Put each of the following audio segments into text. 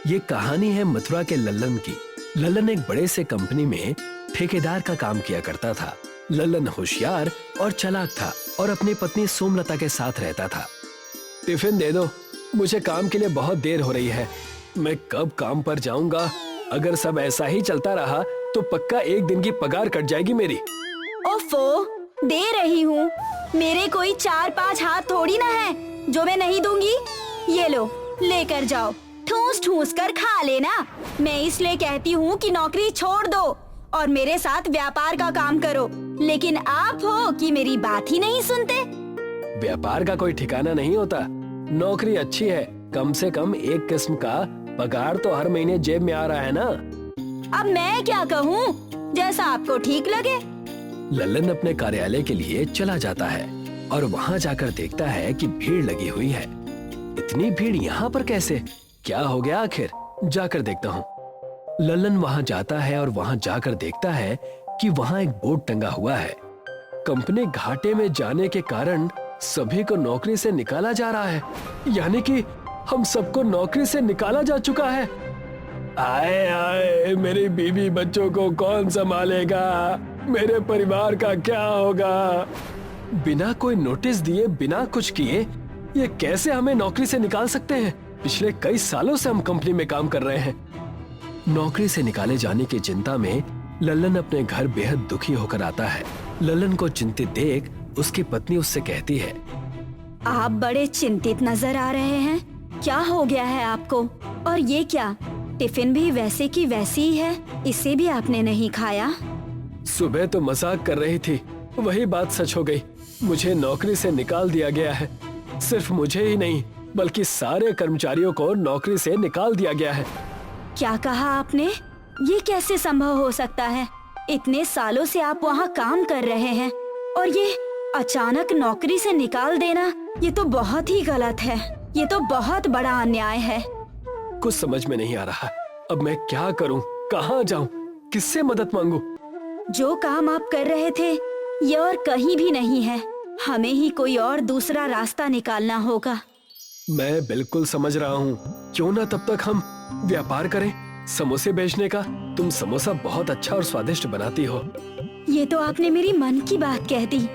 ये कहानी है मथुरा के लल्लन की। लल्लन एक बड़े से कंपनी में ठेकेदार का काम किया करता था। लल्लन होशियार और चालाक था और अपनी पत्नी सोमलता के साथ रहता था। टिफिन दे दो, मुझे काम के लिए बहुत देर हो रही है। मैं कब काम पर जाऊंगा? अगर सब ऐसा ही चलता रहा तो पक्का एक दिन की पगार कट जाएगी मेरी। ओफो, दे रही हूँ। मेरे कोई 4-5 हाथ थोड़ी ना है जो मैं नहीं दूंगी। ये लो, लेकर जाओ, ठूस ठूस कर खा लेना। मैं इसलिए कहती हूँ कि नौकरी छोड़ दो और मेरे साथ व्यापार का काम करो, लेकिन आप हो कि मेरी बात ही नहीं सुनते। व्यापार का कोई ठिकाना नहीं होता। नौकरी अच्छी है, कम से कम एक किस्म का पगार तो हर महीने जेब में आ रहा है ना। अब मैं क्या कहूँ, जैसा आपको ठीक लगे। लल्लन अपने कार्यालय के लिए चला जाता है और वहाँ जाकर देखता है कि भीड़ लगी हुई है। इतनी भीड़ यहाँ पर कैसे? क्या हो गया आखिर? जाकर देखता हूँ। लल्लन वहाँ जाता है और वहाँ जाकर देखता है कि वहाँ एक बोर्ड टंगा हुआ है। कंपनी घाटे में जाने के कारण सभी को नौकरी से निकाला जा रहा है, यानी कि हम सबको नौकरी से निकाला जा चुका है। आए आए, मेरी बीवी बच्चों को कौन संभालेगा? मेरे परिवार का क्या होगा? बिना कोई नोटिस दिए, बिना कुछ किए ये कैसे हमें नौकरी से निकाल सकते हैं? पिछले कई सालों से हम कंपनी में काम कर रहे हैं। नौकरी से निकाले जाने की चिंता में लल्लन अपने घर बेहद दुखी होकर आता है। लल्लन को चिंतित देख उसकी पत्नी उससे कहती है, आप बड़े चिंतित नजर आ रहे हैं। क्या हो गया है आपको? और ये क्या, टिफिन भी वैसे की वैसी ही है, इसे भी आपने नहीं खाया? सुबह तो मजाक कर रही थी, वही बात सच हो गई। मुझे नौकरी से निकाल दिया गया है। सिर्फ मुझे ही नहीं बल्कि सारे कर्मचारियों को नौकरी से निकाल दिया गया है। क्या कहा आपने? ये कैसे संभव हो सकता है? इतने सालों से आप वहाँ काम कर रहे हैं और ये अचानक नौकरी से निकाल देना, ये तो बहुत ही गलत है। ये तो बहुत बड़ा अन्याय है। कुछ समझ में नहीं आ रहा। अब मैं क्या करूं? कहां जाऊं? किससे मदद मांगूं? जो काम आप कर रहे थे ये और कहीं भी नहीं है। हमें ही कोई और दूसरा रास्ता निकालना होगा। मैं बिल्कुल समझ रहा हूँ। क्यों ना तब तक हम व्यापार करें, समोसे बेचने का। तुम समोसा बहुत अच्छा और स्वादिष्ट बनाती हो। ये तो आपने मेरी मन की बात कह दी।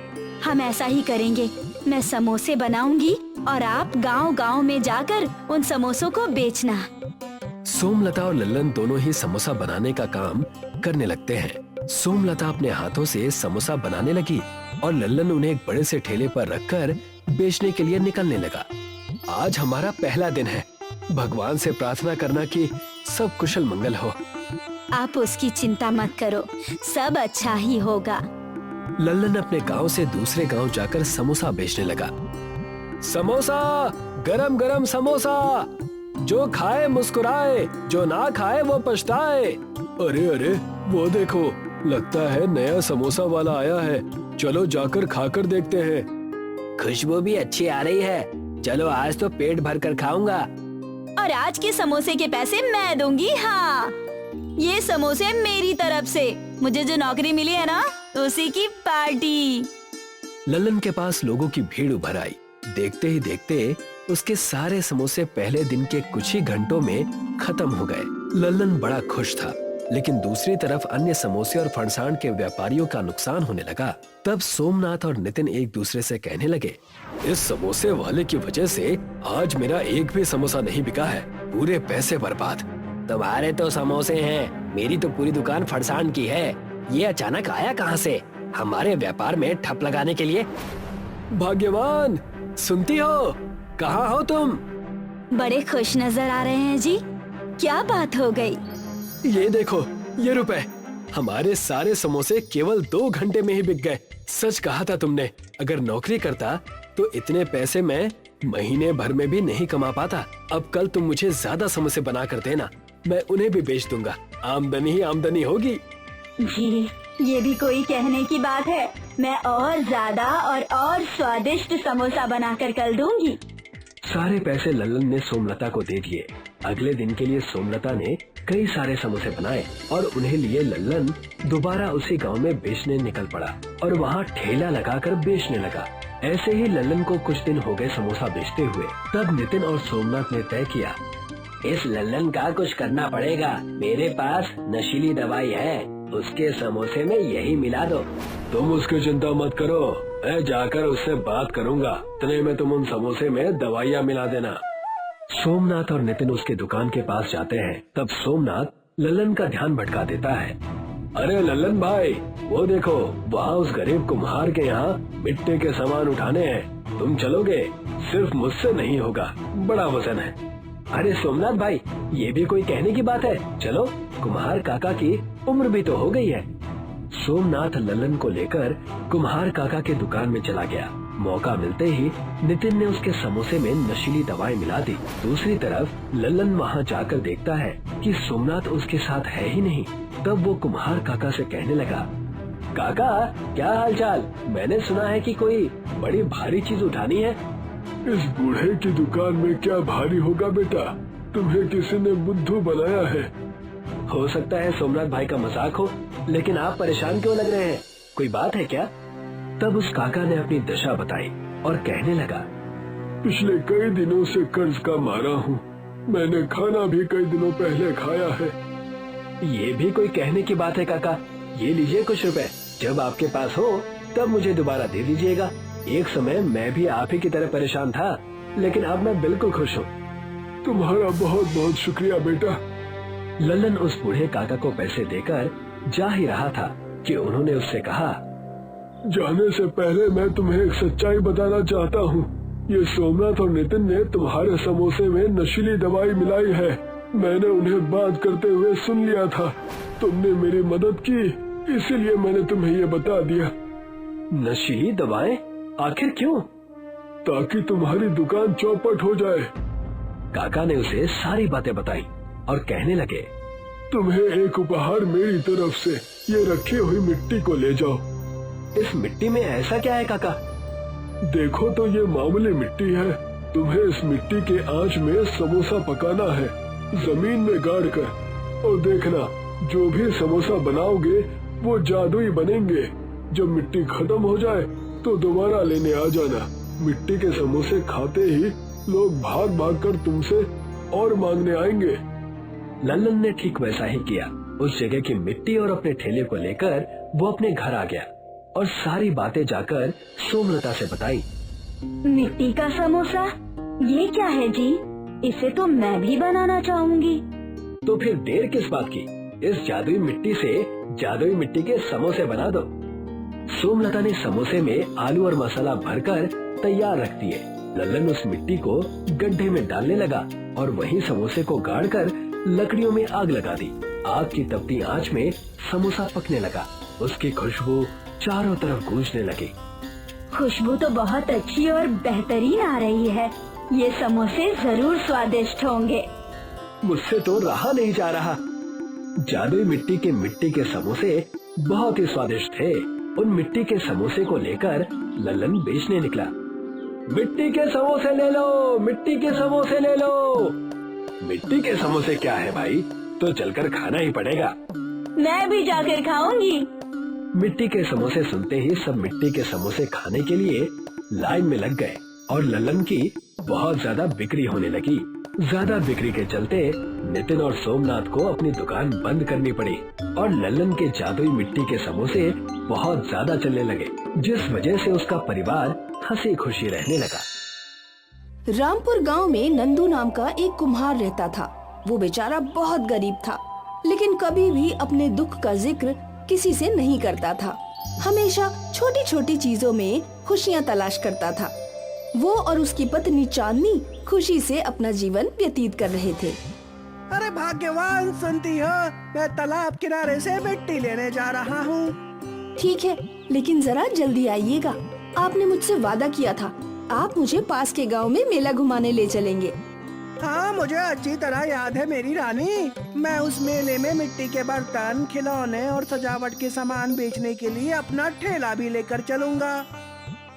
हम ऐसा ही करेंगे। मैं समोसे बनाऊंगी और आप गांव-गांव में जाकर उन समोसों को बेचना। सोमलता और लल्लन दोनों ही समोसा बनाने का काम करने लगते हैं। सोमलता अपने हाथों से समोसा बनाने लगी और लल्लन उन्हें एक बड़े से ठेले पर रखकर बेचने के लिए निकलने लगा। आज हमारा पहला दिन है। भगवान से प्रार्थना करना कि सब कुशल मंगल हो। आप उसकी चिंता मत करो, सब अच्छा ही होगा। लल्लन अपने गांव से दूसरे गांव जाकर समोसा बेचने लगा। समोसा, गरम गरम समोसा, जो खाए मुस्कुराए, जो ना खाए वो पछताए। अरे अरे, वो देखो, लगता है नया समोसा वाला आया है। चलो जाकर खाकर देखते हैं। खुशबू भी अच्छी आ रही है। चलो आज तो पेट भर कर खाऊंगा। और आज के समोसे के पैसे मैं दूंगी। हाँ, ये समोसे मेरी तरफ से। मुझे जो नौकरी मिली है ना, उसी की पार्टी। लल्लन के पास लोगों की भीड़ उभर आई। देखते ही देखते उसके सारे समोसे पहले दिन के कुछ ही घंटों में खत्म हो गए। लल्लन बड़ा खुश था, लेकिन दूसरी तरफ अन्य समोसे और फरसाण के व्यापारियों का नुकसान होने लगा। तब सोमनाथ और नितिन एक दूसरे से कहने लगे, इस समोसे वाले की वजह से आज मेरा एक भी समोसा नहीं बिका है। पूरे पैसे बर्बाद। तुम्हारे तो समोसे हैं, मेरी तो पूरी दुकान फरसाण की है। ये अचानक आया कहाँ से? हमारे व्यापार में ठप लगाने के लिए? भाग्यवान, सुनती हो? कहाँ हो तुम? बड़े खुश नजर आ रहे हैं जी। क्या बात हो गई? ये देखो, ये रुपए। हमारे सारे समोसे केवल 2 घंटे में ही बिक गए। सच कहा था तुमने। अगर नौकरी करता तो इतने पैसे मैं महीने भर में भी नहीं कमा पाता। अब कल तुम मुझे ज्यादा समोसे बना कर देना, मैं उन्हें भी बेच दूंगा। आमदनी ही आमदनी होगी। जी, ये भी कोई कहने की बात है। मैं और ज्यादा और स्वादिष्ट समोसा बनाकर कल दूंगी। सारे पैसे लल्लन ने सोमलता को दे दिए। अगले दिन के लिए सोमलता ने कई सारे समोसे बनाए और उन्हें लिए लल्लन दोबारा उसी गांव में बेचने निकल पड़ा और वहां ठेला लगाकर बेचने लगा। ऐसे ही लल्लन को कुछ दिन हो गए समोसा बेचते हुए। तब नितिन और सोमनाथ ने तय किया, इस लल्लन का कुछ करना पड़ेगा। मेरे पास नशीली दवाई है, उसके समोसे में यही मिला दो। तुम उसकी चिंता मत करो, मैं जाकर उससे बात करूंगा। इतने में तुम उन समोसे में दवाइयाँ मिला देना। सोमनाथ और नितिन उसके दुकान के पास जाते हैं। तब सोमनाथ लल्लन का ध्यान भटका देता है। अरे लल्लन भाई, वो देखो, वहाँ उस गरीब कुम्हार के यहाँ मिट्टी के सामान उठाने हैं। तुम चलोगे? सिर्फ मुझसे नहीं होगा, बड़ा वजन है। अरे सोमनाथ भाई, ये भी कोई कहने की बात है? चलो, कुम्हार काका की उम्र भी तो हो गई है। सोमनाथ लल्लन को लेकर कुम्हार काका के दुकान में चला गया। मौका मिलते ही नितिन ने उसके समोसे में नशीली दवाई मिला दी। दूसरी तरफ लल्लन वहाँ जाकर देखता है कि सोमनाथ उसके साथ है ही नहीं। तब वो कुम्हार काका से कहने लगा, काका क्या हालचाल? मैंने सुना है कि कोई बड़ी भारी चीज उठानी है। इस बूढ़े की दुकान में क्या भारी होगा बेटा? तुम्हें किसी ने बुद्धू बनाया है। हो सकता है सोमनाथ भाई का मजाक हो, लेकिन आप परेशान क्यों लग रहे हैं? कोई बात है क्या? तब उस काका ने अपनी दशा बताई और कहने लगा, पिछले कई दिनों से कर्ज का मारा हूँ। मैंने खाना भी कई दिनों पहले खाया है। ये भी कोई कहने की बात है काका? ये लीजिए कुछ रुपए, जब आपके पास हो तब मुझे दोबारा दे दीजिएगा। एक समय मैं भी आप ही की तरह परेशान था, लेकिन अब मैं बिल्कुल खुश हूँ। तुम्हारा बहुत बहुत शुक्रिया बेटा। लल्लन उस बूढ़े काका को पैसे देकर जा ही रहा था कि उन्होंने उससे कहा, जाने से पहले मैं तुम्हें एक सच्चाई बताना चाहता हूँ। ये सोमनाथ और नितिन ने तुम्हारे समोसे में नशीली दवाई मिलाई है। मैंने उन्हें बात करते हुए सुन लिया था। तुमने मेरी मदद की, इसीलिए मैंने तुम्हें ये बता दिया। नशीली दवाएं? आखिर क्यों? ताकि तुम्हारी दुकान चौपट हो जाए। काका ने उसे सारी बातें बताई और कहने लगे, तुम्हें एक उपहार मेरी तरफ से, ये रखी हुई मिट्टी को ले जाओ। इस मिट्टी में ऐसा क्या है काका? देखो तो ये मामूली मिट्टी है। तुम्हें इस मिट्टी के आंच में समोसा पकाना है, जमीन में गाड़ कर। और देखना, जो भी समोसा बनाओगे वो जादुई बनेंगे। जब मिट्टी खत्म हो जाए तो दोबारा लेने आ जाना। मिट्टी के समोसे खाते ही लोग भाग भाग कर तुमसे और मांगने आएंगे। लल्लन ने ठीक वैसा ही किया। उस जगह की मिट्टी और अपने ठेले को लेकर वो अपने घर आ गया और सारी बातें जाकर सोमलता से बताई। मिट्टी का समोसा? ये क्या है जी? इसे तो मैं भी बनाना चाहूंगी। तो फिर देर किस बात की? इस जादुई मिट्टी से जादुई मिट्टी के समोसे बना दो। सोमलता ने समोसे में आलू और मसाला भरकर तैयार रख दिए। लल्लन उस मिट्टी को गड्ढे में डालने लगा और वहीं समोसे को गाड़कर लकड़ियों में आग लगा दी। आग की तपती आंच में समोसा पकने लगा। उसकी खुशबू चारों तरफ गूंजने लगी। खुशबू तो बहुत अच्छी और बेहतरीन आ रही है। ये समोसे जरूर स्वादिष्ट होंगे। मुझसे तो रहा नहीं जा रहा। जादुई मिट्टी के समोसे बहुत ही स्वादिष्ट थे। उन मिट्टी के समोसे को लेकर लल्लन बेचने निकला। मिट्टी के समोसे ले लो, मिट्टी के समोसे ले लो। मिट्टी के समोसे क्या है भाई? तो चलकर खाना ही पड़ेगा। मैं भी जाकर खाऊंगी। मिट्टी के समोसे सुनते ही सब मिट्टी के समोसे खाने के लिए लाइन में लग गए और लल्लन की बहुत ज्यादा बिक्री होने लगी। ज्यादा बिक्री के चलते नितिन और सोमनाथ को अपनी दुकान बंद करनी पड़ी और लल्लन के जादुई मिट्टी के समोसे बहुत ज्यादा चलने लगे, जिस वजह से उसका परिवार हंसी खुशी रहने लगा। रामपुर गांव में नंदू नाम का एक कुम्हार रहता था। वो बेचारा बहुत गरीब था, लेकिन कभी भी अपने दुख का जिक्र किसी से नहीं करता था। हमेशा छोटी छोटी चीजों में खुशियाँ तलाश करता था। वो और उसकी पत्नी चांदनी खुशी से अपना जीवन व्यतीत कर रहे थे। अरे भाग्यवान, सुनती हो? मैं तालाब किनारे से मिट्टी लेने जा रहा हूँ। ठीक है, लेकिन जरा जल्दी आइएगा। आपने मुझसे वादा किया था, आप मुझे पास के गांव में मेला घुमाने ले चलेंगे। हाँ, मुझे अच्छी तरह याद है मेरी रानी। मैं उस मेले में मिट्टी के बर्तन, खिलौने और सजावट के सामान बेचने के लिए अपना ठेला भी लेकर चलूंगा।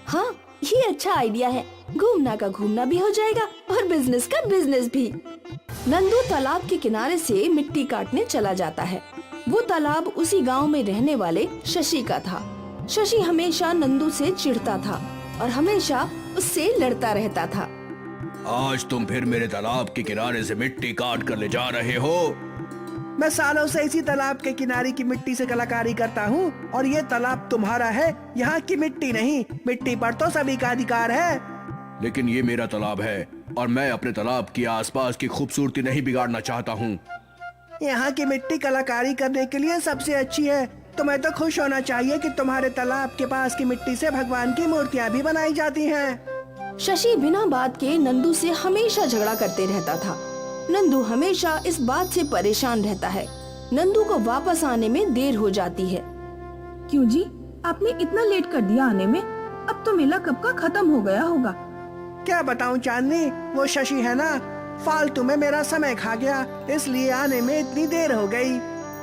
हाँ, ये अच्छा आइडिया है। घूमना का घूमना भी हो जाएगा और बिजनेस का बिजनेस भी। नंदू तालाब के किनारे से मिट्टी काटने चला जाता है। वो तालाब उसी गांव में रहने वाले शशि का था। शशि हमेशा नंदू से चिढ़ता था और हमेशा उससे लड़ता रहता था। आज तुम फिर मेरे तालाब के किनारे से मिट्टी काट कर ले जा रहे हो। मैं सालों से इसी तालाब के किनारे की मिट्टी से कलाकारी करता हूँ और ये तालाब तुम्हारा है, यहाँ की मिट्टी नहीं। मिट्टी पर तो सभी का अधिकार है। लेकिन ये मेरा तालाब है और मैं अपने तालाब की आसपास की खूबसूरती नहीं बिगाड़ना चाहता हूँ। यहाँ की मिट्टी कलाकारी करने के लिए सबसे अच्छी है। तुम्हें तो खुश होना चाहिए कि तुम्हारे तालाब के पास की मिट्टी से भगवान की मूर्तियाँ भी बनाई जाती हैं। शशि बिना बात के नंदू से हमेशा झगड़ा करते रहता था। नंदू हमेशा इस बात से परेशान रहता है। नंदू को वापस आने में देर हो जाती है। क्यों जी, आपने इतना लेट कर दिया आने में? अब तो मेला कब का खत्म हो गया होगा। क्या बताऊं चांदनी, वो शशि है ना, फालतू में मेरा समय खा गया, इसलिए आने में इतनी देर हो गई।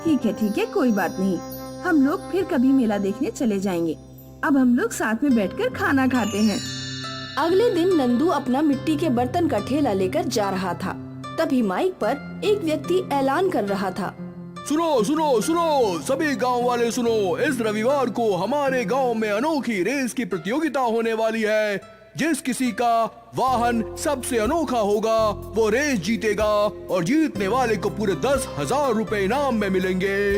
ठीक है, कोई बात नहीं। हम लोग फिर कभी मेला देखने चले जाएंगे। अब हम लोग साथ में बैठकर खाना खाते हैं। अगले दिन नंदू अपना मिट्टी के बर्तन का ठेला लेकर जा रहा था। तभी माइक पर एक व्यक्ति ऐलान कर रहा था। सुनो सुनो सुनो, सभी गांव वाले सुनो, इस रविवार को हमारे गांव में अनोखी रेस की प्रतियोगिता होने वाली है। जिस किसी का वाहन सबसे अनोखा होगा वो रेस जीतेगा और जीतने वाले को पूरे 10,000 रुपए इनाम में मिलेंगे।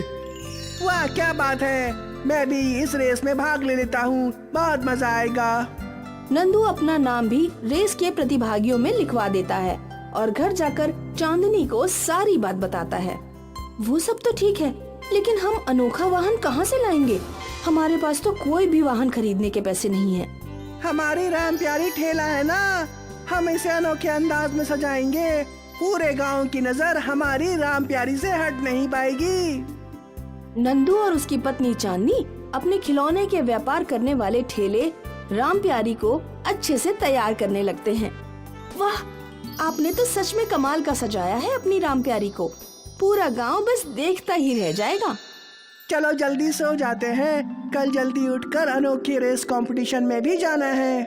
वाह, क्या बात है, मैं भी इस रेस में भाग ले लेता हूँ, बहुत मजा आएगा। नंदू अपना नाम भी रेस के प्रतिभागियों में लिखवा देता है और घर जाकर चांदनी को सारी बात बताता है। वो सब तो ठीक है, लेकिन हम अनोखा वाहन कहाँ से लाएंगे? हमारे पास तो कोई भी वाहन खरीदने के पैसे नहीं है। हमारी राम प्यारी ठेला है ना, हम इसे अनोखे अंदाज में सजाएंगे। पूरे गांव की नजर हमारी राम प्यारी से हट नहीं पाएगी। नंदू और उसकी पत्नी चांदनी अपने खिलौने के व्यापार करने वाले ठेले राम प्यारी को अच्छे से तैयार करने लगते हैं। वाह, आपने तो सच में कमाल का सजाया है अपनी राम प्यारी को। पूरा गांव बस देखता ही रह जाएगा। चलो जल्दी सो जाते हैं, कल जल्दी उठकर अनोखी रेस कंपटीशन में भी जाना है।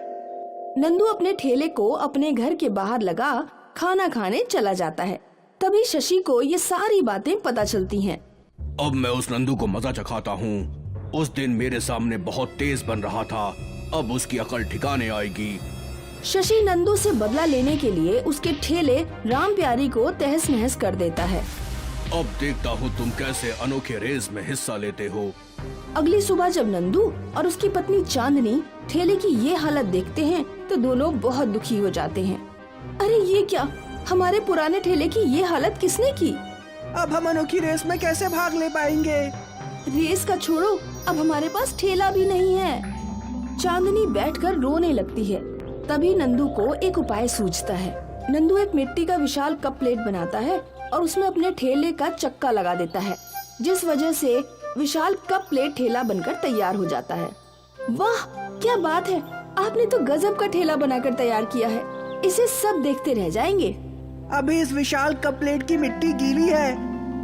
नंदू अपने ठेले को अपने घर के बाहर लगा खाना खाने चला जाता है। तभी शशि को ये सारी बातें पता चलती हैं। अब मैं उस नंदू को मजा चखाता हूँ। उस दिन मेरे सामने बहुत तेज बन रहा था, अब उसकी अकल ठिकाने आएगी। शशि नंदू से बदला लेने के लिए उसके ठेले राम प्यारी को तहस नहस कर देता है। अब देखता हूँ तुम कैसे अनोखे रेस में हिस्सा लेते हो। अगली सुबह जब नंदू और उसकी पत्नी चांदनी ठेले की ये हालत देखते हैं तो दोनों बहुत दुखी हो जाते हैं। अरे ये क्या, हमारे पुराने ठेले की ये हालत किसने की? अब हम अनोखी रेस में कैसे भाग ले पाएंगे? रेस का छोड़ो, अब हमारे पास ठेला भी नहीं है। चांदनी बैठकर रोने लगती है। तभी नंदू को एक उपाय सूझता है। नंदू एक मिट्टी का विशाल कप प्लेट बनाता है और उसमें अपने ठेले का चक्का लगा देता है, जिस वजह से विशाल कप प्लेट ठेला बनकर तैयार हो जाता है। वाह, क्या बात है, आपने तो गजब का ठेला बनाकर तैयार किया है। इसे सब देखते रह जाएंगे। अभी इस विशाल कप प्लेट की मिट्टी गीली है,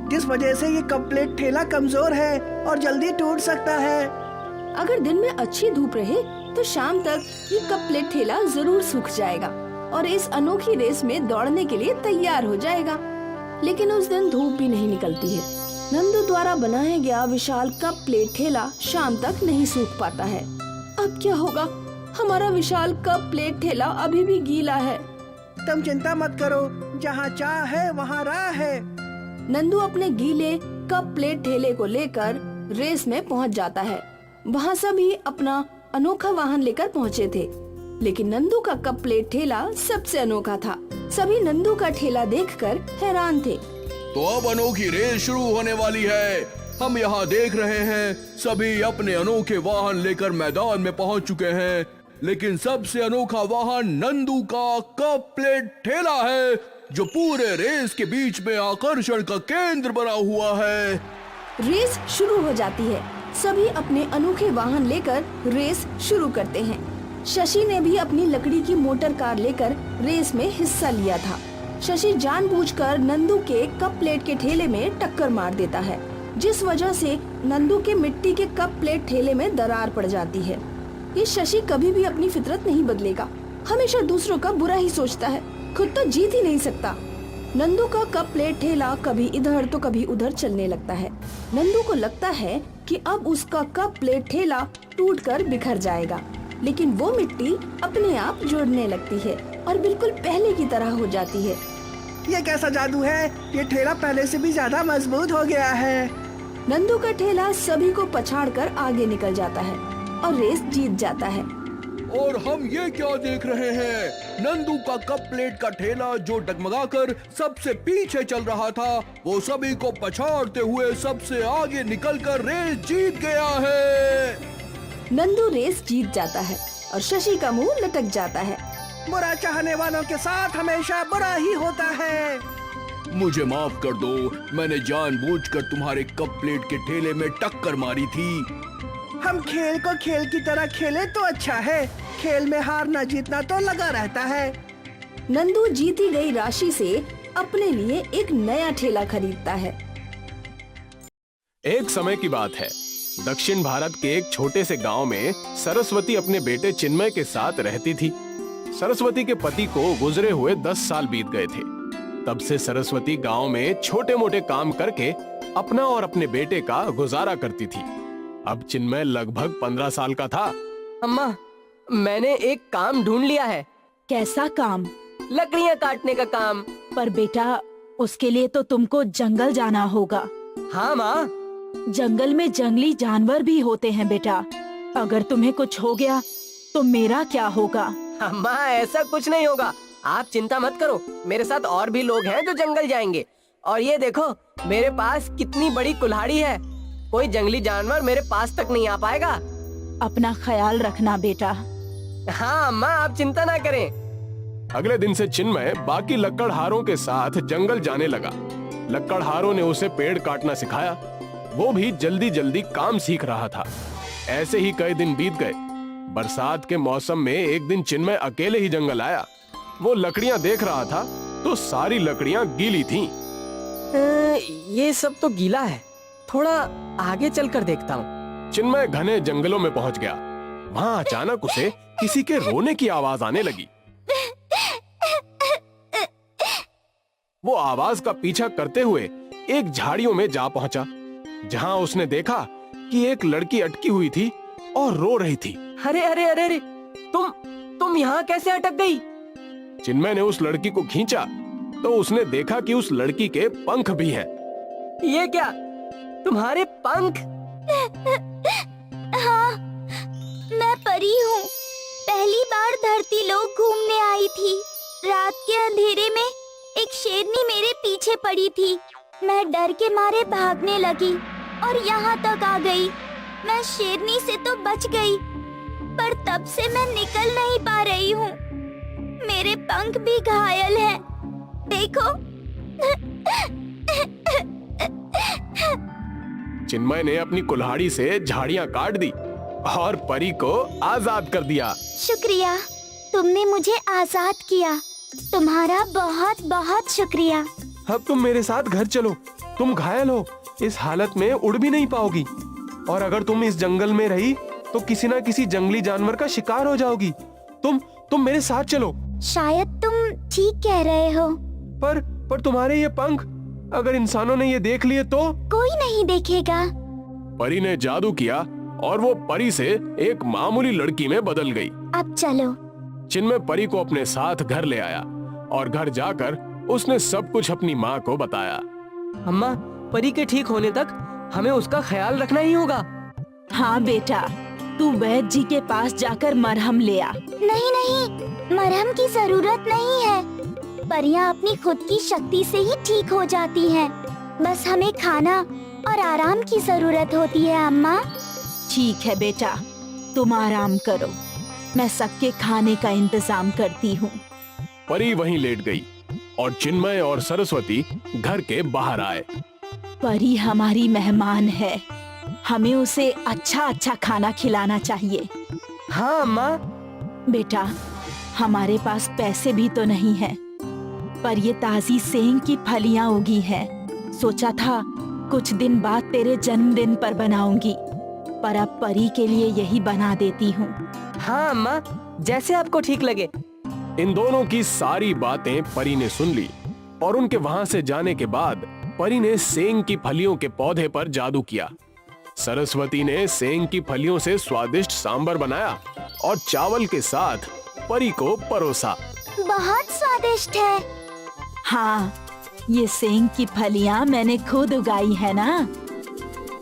जिस वजह से ये कप प्लेट ठेला कमजोर है और जल्दी टूट सकता है। अगर दिन में अच्छी धूप रहे तो शाम तक ये कप प्लेट ठेला जरूर सूख जाएगा और इस अनोखी रेस में दौड़ने के लिए तैयार हो जाएगा। लेकिन उस दिन धूप भी नहीं निकलती है। नंदू द्वारा बनाया गया विशाल कप प्लेट ठेला शाम तक नहीं सूख पाता है। अब क्या होगा? हमारा विशाल कप प्लेट ठेला अभी भी गीला है। तुम चिंता मत करो, जहाँ चाह है वहाँ राह है। नंदू अपने गीले कप प्लेट ठेले को लेकर रेस में पहुँच जाता है। वहाँ सभी अपना अनोखा वाहन लेकर पहुँचे थे, लेकिन नंदू का कप प्लेट ठेला सबसे अनोखा था। सभी नंदू का ठेला देखकर हैरान थे। तो अब अनोखी रेस शुरू होने वाली है। हम यहाँ देख रहे हैं, सभी अपने अनोखे वाहन लेकर मैदान में पहुँच चुके हैं, लेकिन सबसे अनोखा वाहन नंदू का कप प्लेट ठेला है, जो पूरे रेस के बीच में आकर्षण का केंद्र बना हुआ है। रेस शुरू हो जाती है। सभी अपने अनोखे वाहन लेकर रेस शुरू करते हैं। शशि ने भी अपनी लकड़ी की मोटर कार लेकर रेस में हिस्सा लिया था। शशि जानबूझकर नंदू के कप प्लेट के ठेले में टक्कर मार देता है, जिस वजह से नंदू के मिट्टी के कप प्लेट ठेले में दरार पड़ जाती है। ये शशि कभी भी अपनी फितरत नहीं बदलेगा, हमेशा दूसरों का बुरा ही सोचता है, खुद तो जीत ही नहीं सकता। नंदू का कप प्लेट ठेला कभी इधर तो कभी उधर चलने लगता है। नंदू को लगता है कि अब उसका कप प्लेट ठेला टूटकर बिखर जाएगा, लेकिन वो मिट्टी अपने आप जुड़ने लगती है। और बिल्कुल पहले की तरह हो जाती है। ये कैसा जादू है? ये ठेला पहले से भी ज्यादा मजबूत हो गया है। नंदू का ठेला सभी को पछाड़कर आगे निकल जाता है और रेस जीत जाता है। और हम ये क्या देख रहे हैं? नंदू का कप प्लेट का ठेला जो डगमगाकर सबसे पीछे चल रहा था, वो सभी को पछाड़ते हुए सबसे आगे निकलकर रेस जीत गया है। नंदू रेस जीत जाता है और शशि का मुंह लटक जाता है। बुरा चाहने वालों के साथ हमेशा बुरा ही होता है। मुझे माफ कर दो, मैंने जानबूझकर तुम्हारे कप प्लेट के ठेले में टक्कर मारी थी। हम खेल को खेल की तरह खेले तो अच्छा है। खेल में हारना जीतना तो लगा रहता है। नंदू जीती गई राशि से अपने लिए एक नया ठेला खरीदता है। एक समय की बात है, दक्षिण भारत के एक छोटे से गांव में सरस्वती अपने बेटे चिन्मय के साथ रहती थी। सरस्वती के पति को गुजरे हुए 10 साल बीत गए थे। तब से सरस्वती गांव में छोटे मोटे काम करके अपना और अपने बेटे का गुजारा करती थी। अब चिन्मय लगभग 15 साल का था। अम्मा, मैंने एक काम ढूंढ लिया है। कैसा काम? लकड़ियाँ काटने का काम। पर बेटा, उसके लिए तो तुमको जंगल जाना होगा। हाँ माँ। जंगल में जंगली जानवर भी होते हैं बेटा। अगर तुम्हें कुछ हो गया तो मेरा क्या होगा? अम्मा, ऐसा कुछ नहीं होगा, आप चिंता मत करो। मेरे साथ और भी लोग हैं जो जंगल जाएंगे। और ये देखो, मेरे पास कितनी बड़ी कुल्हाड़ी है। कोई जंगली जानवर मेरे पास तक नहीं आ पाएगा। अपना ख्याल रखना बेटा। हाँ अम्मा, आप चिंता ना करें। अगले दिन से चिन्मय बाकी लकड़हारों के साथ जंगल जाने लगा। लकड़हारों ने उसे पेड़ काटना सिखाया। वो भी जल्दी जल्दी काम सीख रहा था। ऐसे ही कई दिन बीत गए। बरसात के मौसम में एक दिन चिन्मय अकेले ही जंगल आया। वो लकड़ियां देख रहा था तो सारी लकड़ियां गीली थीं। ये सब तो गीला है, थोड़ा आगे चलकर देखता हूँ। चिन्मय घने जंगलों में पहुंच गया। वहां अचानक उसे किसी के रोने की आवाज आने लगी। वो आवाज का पीछा करते हुए एक झाड़ियों में जा पहुंचा, जहां उसने देखा कि एक लड़की अटकी हुई थी और रो रही थी। अरे अरे अरे अरे, तुम यहाँ कैसे अटक गई? चिन्मय ने उस लड़की को खींचा तो उसने देखा कि उस लड़की के पंख भी हैं। ये क्या, तुम्हारे पंख? हाँ, मैं परी हूँ। पहली बार धरती लोक घूमने आई थी। रात के अंधेरे में एक शेरनी मेरे पीछे पड़ी थी। मैं डर के मारे भागने लगी और यहाँ तक आ गई। मैं शेरनी से तो बच गई, पर तब से मैं निकल नहीं पा रही हूँ। मेरे पंख भी घायल हैं। देखो। चिन्मय ने अपनी कुल्हाड़ी से झाड़ियां काट दी और परी को आजाद कर दिया। शुक्रिया, तुमने मुझे आजाद किया। तुम्हारा बहुत बहुत शुक्रिया। अब तुम मेरे साथ घर चलो। तुम घायल हो, इस हालत में उड़ भी नहीं पाओगी। और अगर तुम इस जंगल में रही तो किसी न किसी जंगली जानवर का शिकार हो जाओगी। तुम मेरे साथ चलो। शायद तुम ठीक कह रहे हो। पर तुम्हारे ये पंख अगर इंसानों ने ये देख लिए तो? कोई नहीं देखेगा। परी ने जादू किया और वो परी से एक मामूली लड़की में बदल गई। अब चलो। चिन्मय परी को अपने साथ घर ले आया और घर जाकर उसने सब कुछ अपनी माँ को बताया। अम्मा, परी के ठीक होने तक हमें उसका ख्याल रखना ही होगा। हाँ बेटा, तू वैद्य जी के पास जाकर मरहम ले आ। नहीं नहीं, मरहम की जरूरत नहीं है। परियां अपनी खुद की शक्ति से ही ठीक हो जाती हैं। बस हमें खाना और आराम की जरूरत होती है अम्मा। ठीक है बेटा, तुम आराम करो। मैं सबके खाने का इंतजाम करती हूँ। परी वहीं लेट गई और चिन्मय और सरस्वती घर के बाहर आए। परी हमारी मेहमान है, हमें उसे अच्छा अच्छा खाना खिलाना चाहिए। हाँ अम्मा। बेटा, हमारे पास पैसे भी तो नहीं है, पर ये ताजी सेंग की फलियां उगी हैं। सोचा था कुछ दिन बाद तेरे जन्मदिन पर बनाऊंगी, पर अब परी के लिए यही बना देती हूँ। हाँ अम्मा, जैसे आपको ठीक लगे। इन दोनों की सारी बातें परी ने सुन ली और उनके वहां से जाने के बाद परी ने सेंग की फलियों के पौधे पर जादू किया। सरस्वती ने सेंग की फलियों से स्वादिष्ट सांबर बनाया और चावल के साथ परी को परोसा। बहुत स्वादिष्ट है। हाँ, ये सेंग की फलियाँ मैंने खुद उगाई है ना।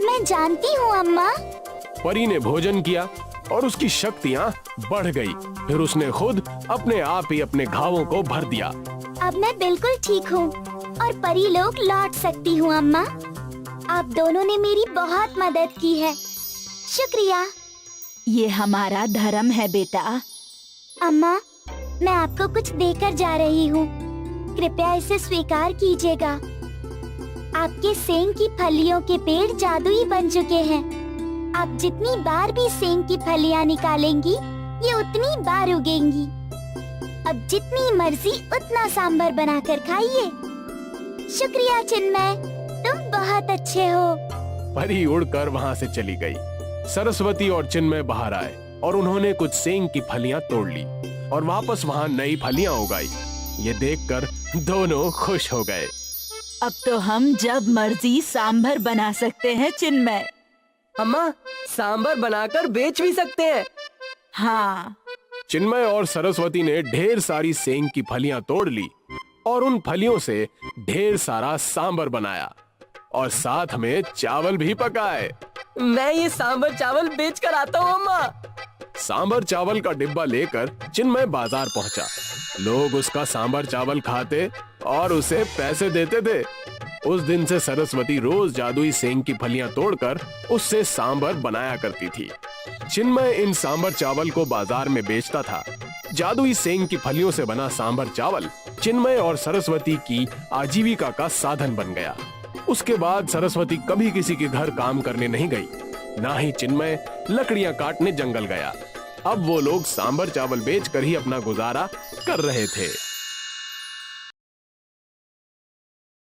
मैं जानती हूँ अम्मा। परी ने भोजन किया और उसकी शक्तियाँ बढ़ गई। फिर उसने खुद अपने आप ही अपने घावों को भर दिया। अब मैं बिल्कुल ठीक हूँ और परी लोग लौट सकती हूँ अम्मा। आप दोनों ने मेरी बहुत मदद की है, शुक्रिया। ये हमारा धर्म है बेटा। अम्मा, मैं आपको कुछ देकर जा रही हूँ, कृपया इसे स्वीकार कीजिएगा। आपके सेंग की फलियों के पेड़ जादुई बन चुके हैं। आप जितनी बार भी सेंग की फलियाँ निकालेंगी, ये उतनी बार उगेंगी। अब जितनी मर्जी उतना सांभर बनाकर खाइए। शुक्रिया चिन्मय, तुम बहुत अच्छे हो। परी उड़कर वहाँ से चली गई। सरस्वती और चिन्मय बाहर आए और उन्होंने कुछ सेंग की फलियां तोड़ ली और वापस वहाँ नई फलियां उगाई। ये देखकर दोनों खुश हो गए। अब तो हम जब मर्जी सांभर बना सकते हैं चिन्मय। अम्मा, सांभर बनाकर बेच भी सकते हैं। हाँ। चिन्मय और सरस्वती ने ढेर सारी सेंग की फलियां तोड़ ली और उन फलियों से ढेर सारा सांभर बनाया और साथ में चावल भी पकाए। मैं ये सांभर चावल बेच कर आता हूँ अम्मा। सांभर चावल का डिब्बा लेकर चिन्मय बाजार पहुंचा। लोग उसका सांभर चावल खाते और उसे पैसे देते थे। उस दिन से सरस्वती रोज जादुई सेंग की फलियां तोड़कर उससे सांभर बनाया करती थी। चिन्मय इन सांभर चावल को बाजार में बेचता था। जादुई सेंग की फलियों से बना सांभर चावल चिन्मय और सरस्वती की आजीविका का साधन बन गया। उसके बाद सरस्वती कभी किसी के घर काम करने नहीं गई, ना ही चिन्मय लकड़ियां काटने जंगल गया। अब वो लोग सांभर चावल बेचकर ही अपना गुजारा कर रहे थे।